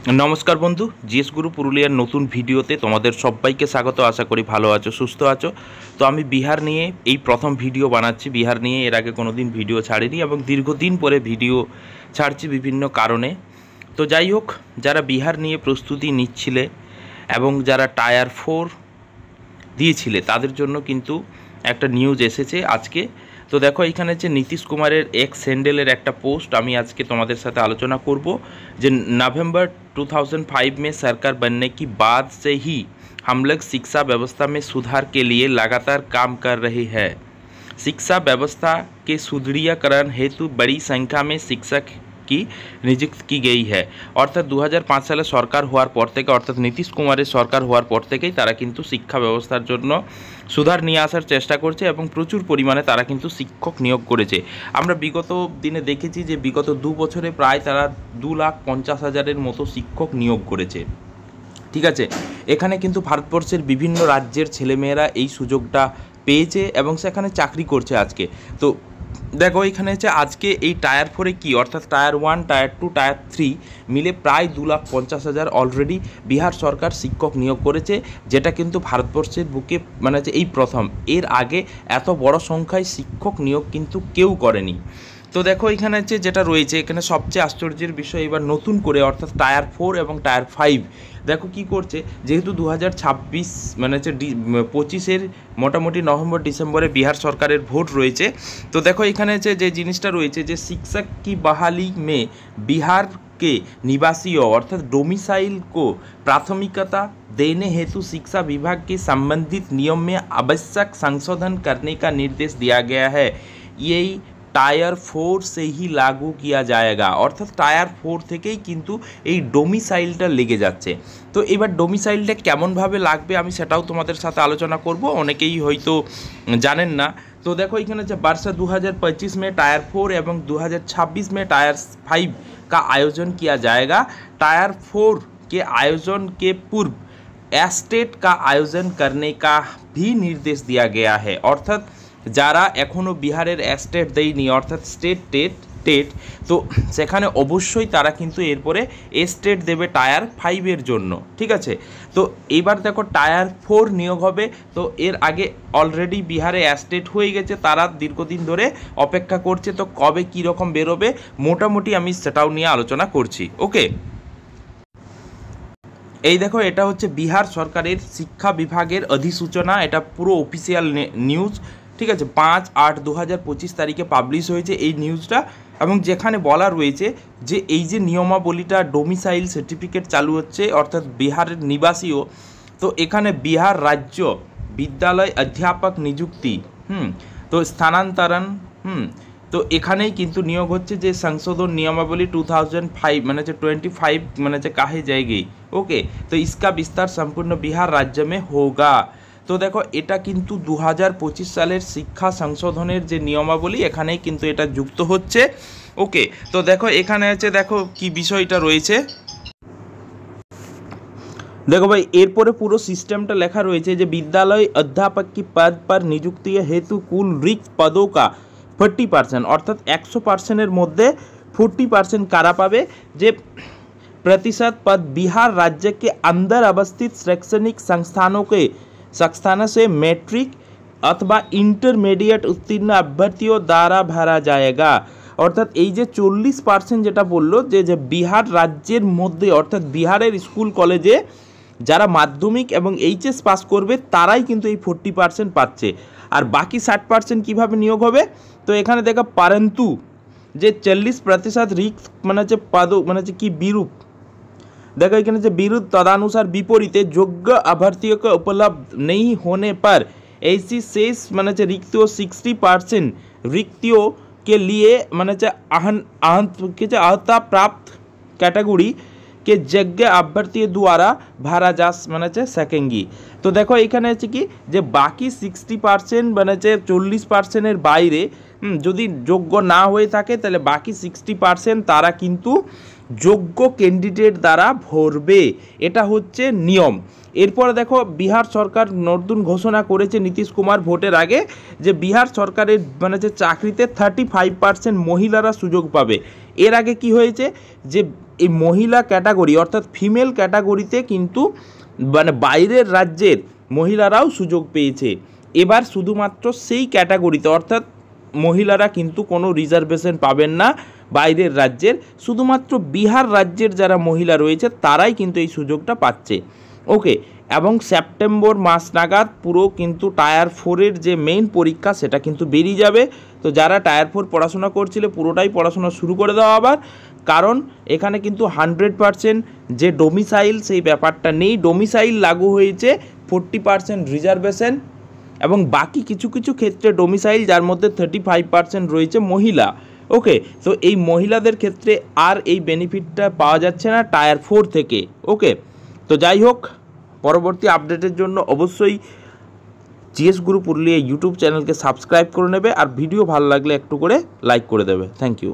नमस्कार बंधु जीएस गुरु पुरुलियार नतून भिडियोते तुम्हादेर सबाइके स्वागत। आशा करी भालो आछो सुस्थ आछो। तो आमी बिहार निये एई प्रथम भिडियो बानाच्छि। बिहार निये एर आगे कोनोदिन भिडियो छाड़िनी एबं दीर्घदिन परे भिडियो छाड़छि विभिन्न कारणे। तो जाई होक, जारा बिहार निये प्रस्तुति निच्छिले एबं जारा टायर 4 दिएछिले तादेर जोन्नो किन्तु একটা নিউজ এসেছে আজকে। তো দেখো এখানে যে নীতিশ কুমারের এক্স হ্যান্ডেলের একটা পোস্ট আমি আজকে তোমাদের সাথে আলোচনা করব যে नवंबर 2005 में सरकार बनने की बाद से ही हम लोग शिक्षा व्यवस्था में सुधार के लिए लगातार काम कर रहे हैं। शिक्षा व्यवस्था के सुदृढ़ीकरण हेतु बड़ी संख्या में शिक्षक की नियुक्त की गई है। अर्थात 2005 साले सरकार होवार पर थेके अर्थात नीतीश कुमारेर सरकार होवार पर थेकेई तारा किन्तु शिक्षा व्यवस्थार जोन्नो सुधार निये आसार चेष्टा करছে এবং প্রচুর পরিমাণে তারা কিন্তু শিক্ষক নিয়োগ করেছে। আমরা বিগত দিনে দেখেছি যে বিগত 2 বছরে প্রায় তারা 2,50,000-এর মতো শিক্ষক নিয়োগ করেছে। ঠিক আছে, এখানে কিন্তু ভারতবর্ষের বিভিন্ন রাজ্যের ছেলেমেয়েরা এই সুযোগটা পেয়েছে এবং সেখানে চাকরি করছে আজকে। তো দেখো এখানে হচ্ছে আজকে এই টায়ার 4-এ কি অর্থাৎ টায়ার 1, টায়ার 2, টায়ার 3 মিলে প্রায় 2,50,000 অলরেডি বিহার সরকার শিক্ষক নিয়োগ করেছে, যেটা কিন্তু ভারতবর্ষের বুকে মানে হচ্ছে এই প্রথম। এর আগে এত বড় সংখ্যায় শিক্ষক নিয়োগ কিন্তু কেউ করেনি। তো দেখো এখানে হচ্ছে যেটা রয়েছে এখানে সবচেয়ে আশ্চর্যের বিষয় এবার নতুন করে অর্থাৎ টায়ার 4 এবং টায়ার 5 দেখো কি করছে, যেহেতু 2026 মানে হচ্ছে 25-এর মোটামুটি নভেম্বর ডিসেম্বরে বিহার সরকারের ভোট রয়েছে। তো দেখো এখানে হচ্ছে যে জিনিসটা রয়েছে যে शिक्षक की बहाली में बिहार के निवासियों अर्थात डोमिसाइल को प्राथमिकता देने हेतु शिक्षा विभाग के संबंधित नियम में आवश्यक संशोधन करने का निर्देश दिया गया है। यही টায়ার 4 से ही लागू किया जाएगा। অর্থাৎ টায়ার 4 থেকেই কিন্তু এই ডোমিসাইলটা লেগে যাচ্ছে। তো এবার ডোমিসাইলটা কেমনভাবে লাগবে আমি সেটাও তোমাদের সাথে আলোচনা করব, অনেকেই হয়তো জানেন না। তো দেখো এখানে যে वर्ष 2025 में टायर 4 एवं 2026 में टायर 5 का आयोजन किया जाएगा। टायर 4 के आयोजन के पूर्व एस्टेट का आयोजन करने का भी निर्देश दिया गया है। अर्थात যারা এখনও বিহারের এস্টেট দেয়নি অর্থাৎ টেট তো সেখানে অবশ্যই তারা কিন্তু এরপরে এস্টেট দেবে টায়ার 5-এর জন্য। ঠিক আছে, তো এবার দেখো টায়ার 4 নিয়োগ হবে। তো এর আগে অলরেডি বিহারে এস্টেট হয়ে গেছে, তারা দীর্ঘদিন ধরে অপেক্ষা করছে। তো কবে কীরকম বেরোবে মোটামুটি আমি সেটাও নিয়ে আলোচনা করছি। ওকে, এই দেখো এটা হচ্ছে বিহার সরকারের শিক্ষা বিভাগের অধিসূচনা, এটা পুরো অফিসিয়াল নিউজ। ঠিক আছে, 5/8/2025 তারিখে পাবলিশ হয়েছে এই নিউজটা এবং যেখানে বলা রয়েছে যে এই যে নিয়মাবলীটা ডোমিসাইল সার্টিফিকেট চালু হচ্ছে অর্থাৎ বিহারের নিবাসীও। তো এখানে বিহার রাজ্য বিদ্যালয় অধ্যাপক নিযুক্তি তো স্থানান্তরণ তো এখানেই কিন্তু নিয়োগ হচ্ছে যে সংশোধন নিয়মাবলী 2005 মানে হচ্ছে 25 মানে হচ্ছে কাহে জায়গায়। ওকে, তো इसका विस्तार संपूर्ण बिहार राज्य में होगा। তো দেখো এটা কিন্তু 2025 সালের শিক্ষা সংশোধনের যে নিয়মাবলী এখানেই কিন্তু এটা যুক্ত হচ্ছে। ওকে, তো দেখো এখানে আছে দেখো কি বিষয়টা রয়েছে। देखो भाई এরপরে পুরো সিস্টেমটা লেখা রয়েছে যে বিদ্যালয় অধ্যাপক की पद पर नियुक्ति हेतु कुल रिक्त पदों का 40% अर्थात 100%-এর মধ্যে 40% কারা পাবে যে प्रतिशत पद बिहार राज्य के अंदर अवस्थित शैक्षणिक संस्थानों से मैट्रिक अथवा इंटरमीडिएट उत्तीर्ण अभ्यर्थियों द्वारा भरा जाएगा। অর্থাৎ এই যে 40% যেটা বললো যে বিহার রাজ্যের মধ্যে অর্থাৎ বিহারের স্কুল কলেজে যারা মাধ্যমিক এবং এইচএস পাস করবে তারাই কিন্তু এই 40% পাচ্ছে, আর বাকি 60% কীভাবে নিয়োগ হবে। তো এখানে দেখা परंतु যে 40% रिक्त মানে হচ্ছে পদ মানে হচ্ছে কি বিরূপ देखो এখানে যে বিরুদ্ধ तदनुसार विपरीते योग्य अभ्यर्थियों को उपलब्ध नहीं होने पर ऐसी शेष মানে হচ্ছে रिक्तियों 60% रिक्तियों के लिए মানে হচ্ছে आहता प्राप्त कैटेगरी के যোগ্য अभ्यर्थी द्वारा भरा जा মানে হচ্ছে सकेंगी। তো দেখো এখানে হচ্ছে কি যে বাকি 60% মানে হচ্ছে 40%-এর বাইরে যদি যোগ্য না হয়ে থাকে তাহলে বাকি 60% তারা কিন্তু যোগ্য ক্যান্ডিডেট দ্বারা ভরবে, এটা হচ্ছে নিয়ম। এরপরে দেখো বিহার সরকার নতুন ঘোষণা করেছে নীতিশ কুমার ভোটের আগে যে বিহার সরকারের মানে যে চাকরিতে 35% মহিলারা সুযোগ পাবে। এর আগে কি হয়েছে যে এই মহিলা ক্যাটাগরি অর্থাৎ ফিমেল ক্যাটাগরিতে কিন্তু মানে বাইরের রাজ্যের মহিলারাও সুযোগ পেয়েছে। এবার শুধুমাত্র সেই ক্যাটাগরিতে অর্থাৎ মহিলারা কিন্তু কোনো রিজার্ভেশন পাবেন না বাইরের রাজ্যের, শুধুমাত্র বিহার রাজ্যের যারা মহিলা রয়েছে তারাই কিন্তু এই সুযোগটা পাচ্ছে। ওকে, এবং সেপ্টেম্বর মাস নাগাদ পুরো কিন্তু টায়ার 4-এর যে মেইন পরীক্ষা সেটা কিন্তু বেরিয়ে যাবে। তো যারা টায়ার 4 পড়াশোনা করছিলে পুরোটাই পড়াশোনা শুরু করে দেওয়া আবার, কারণ এখানে কিন্তু 100% যে ডোমিসাইল সেই ব্যাপারটা নেই। ডোমিসাইল লাগু হয়েছে, 40% রিজার্ভেশন এবং বাকি কিছু কিছু ক্ষেত্রে ডোমিসাইল, যার মধ্যে 35% রয়েছে মহিলা। ওকে, তো এই মহিলাদের ক্ষেত্রে আর এই বেনিফিটটা পাওয়া যাচ্ছে না টায়ার 4 থেকে। ওকে, তো যাই হোক, পরবর্তী আপডেটের জন্য অবশ্যই জিএস গুরু পুরুলিয়া ইউটিউব চ্যানেলকে সাবস্ক্রাইব করে নেবে, আর ভিডিও ভালো লাগলে একটু করে লাইক করে দেবে। Thank you.